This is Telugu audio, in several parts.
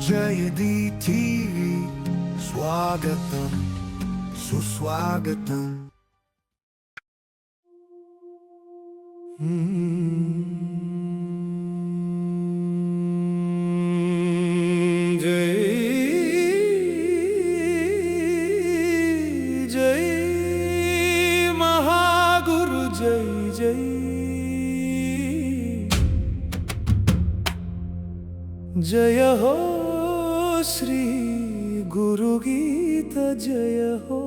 జయది టీవీ స్వాగతం సుస్వాగతం. జై జై మహాగురు జై జై జయ హో శ్రీ గురు గీత జయ హో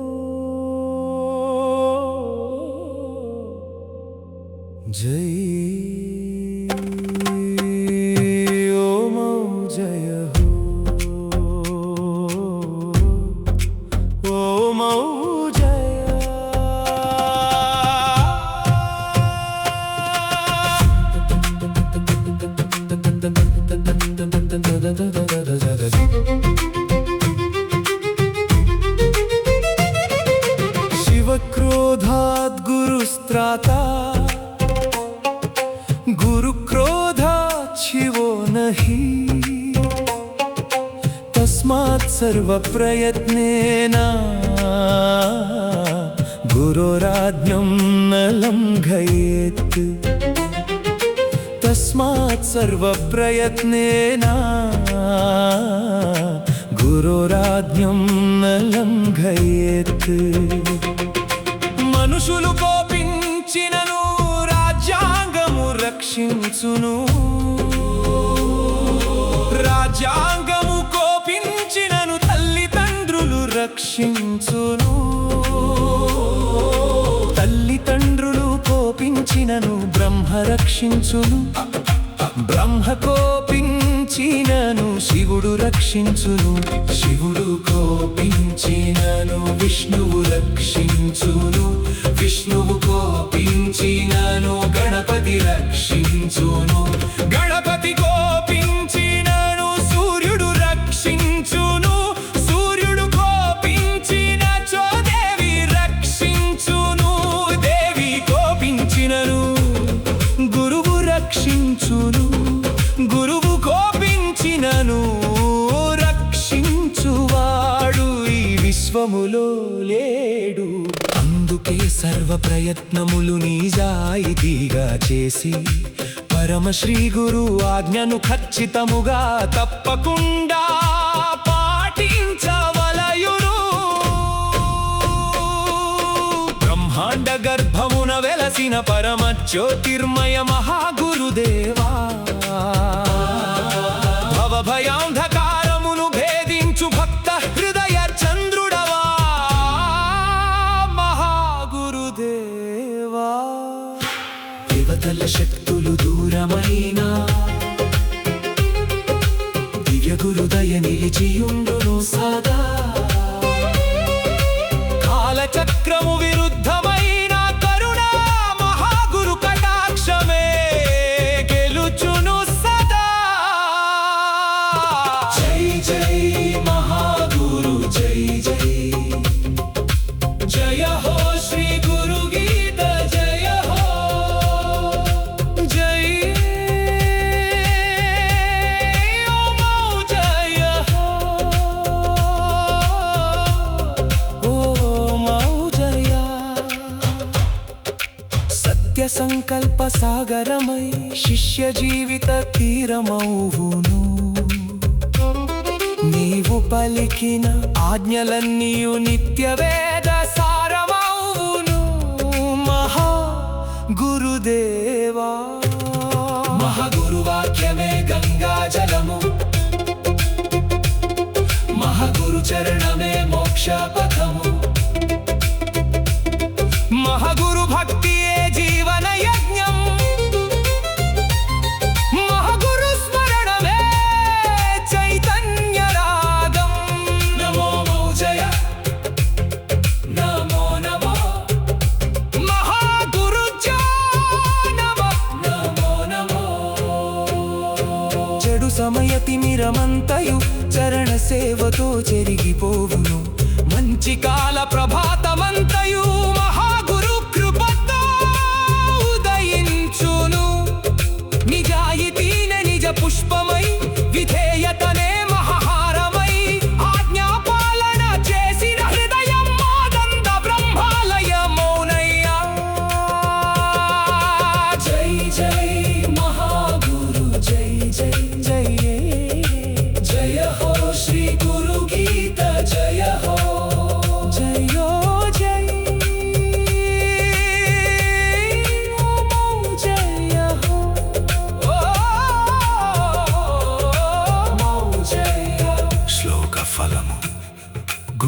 జై ఓం జయ హో ఓం शिवक्रोधात् गुरुस्त्राता गुरुक्रोधात् शिवो नहि तस्मात् सर्वप्रयत्नेन गुरोराज्ञं न लङ्घयेत् तस्मात् सर्वप्रयत्नेन गुरोराज्ञं न लङ्घयेत्. మనుషులు కోపించినను రాజ్యాంగము రక్షించును, రాజ్యాంగము కోపించినను తల్లిదండ్రులు రక్షించును, తల్లిదండ్రులు కోపించినను బ్రహ్మ రక్షించును, బ్రహ్మ కోపించినను శివుడు రక్షించును, శివుడు కోపించినను విష్ణువు రక్షించును, విష్ణువు కోపించినను గణపతి రక్షించును, గణపతి కోపించినను సూర్యుడు రక్షించును, సూర్యుడు కోపించినచో దేవి రక్షించును, దేవి కోపించినను గురువు రక్షించును, గురువు కోపించినను రక్షించువాడు ఈ విశ్వములో లేడు. అందుకే సర్వ ప్రయత్నములు నిజాయితీగా చేసి పరమశ్రీ గురు ఆజ్ఞను ఖచ్చితముగా తప్పకుండా పాటించవలయును. బ్రహ్మాండ గర్భమున వెలసిన పరమ జ్యోతిర్మయ మహాగురుదేవా, భవభయాంధకారమును భేదించు భక్త హృదయ చంద్రుడవా మహాగురుదేవా. దేవతల శక్తులు దూరమైన దివ్య గురుదయ నిలిచియుండును సదా, కాలచక్రము విరుద్ధమైన కరుణా మహాగురు కటాక్షమే గెలుచును సదా. జై జై మహాగురు జై జై జయ హో శ్రీ గురు గీత జయ హో జై ఓం జయ హో ఓం జయ. సత్య సంకల్ప సాగరమై శిష్య జీవిత తీరమౌవును, నీవు పలికిన ఆజ్ఞలన్నీయు నిత్య వేద సారమౌవును మహా గురుదేవా. మహాగురు వాక్యమే గంగా జలము, మహాగురు చరణమే మోక్ష పథము, మహాగురు భక్తియే జీవన యజ్ఞం, మహాగురు స్మరణమే చైతన్య రాగం. నమో జయ నమో నమో మహాగురు నమో నమో నమో. చెడు సమయ తిమిరమంతయు చరణ సేవతో చెరిగిపోవును, మంచి కాల ప్రభాతమంతయు మహాగురు కృపతో ఉదయించును. నిజాయితీనే నిజ పుష్పమై విధేయతనే మహా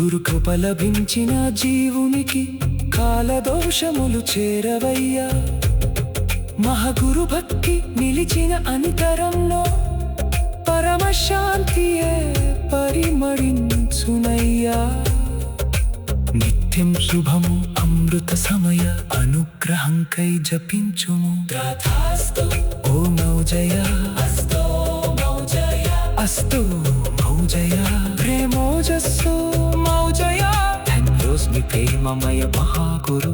గురు కృప లభించిన జీవునికి కాలదోషములు చేరవయ్యా మహాగురు భక్తి నిలిచిన అంతరంలో పరమశాంతియే పరిమళించునయ్యా నిత్యం శుభము అమృత సమయ అనుగ్రహంకై జపించుము ఓం మౌజయ అస్తో మౌజయ ప్రేమోజస్సు మౌజయ ధన్యోస్మి ప్రేమమయ Mahaguru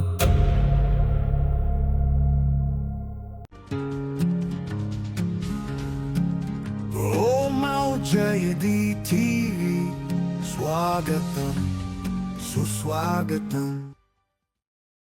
Jayadi TV Swagatam Suswagatam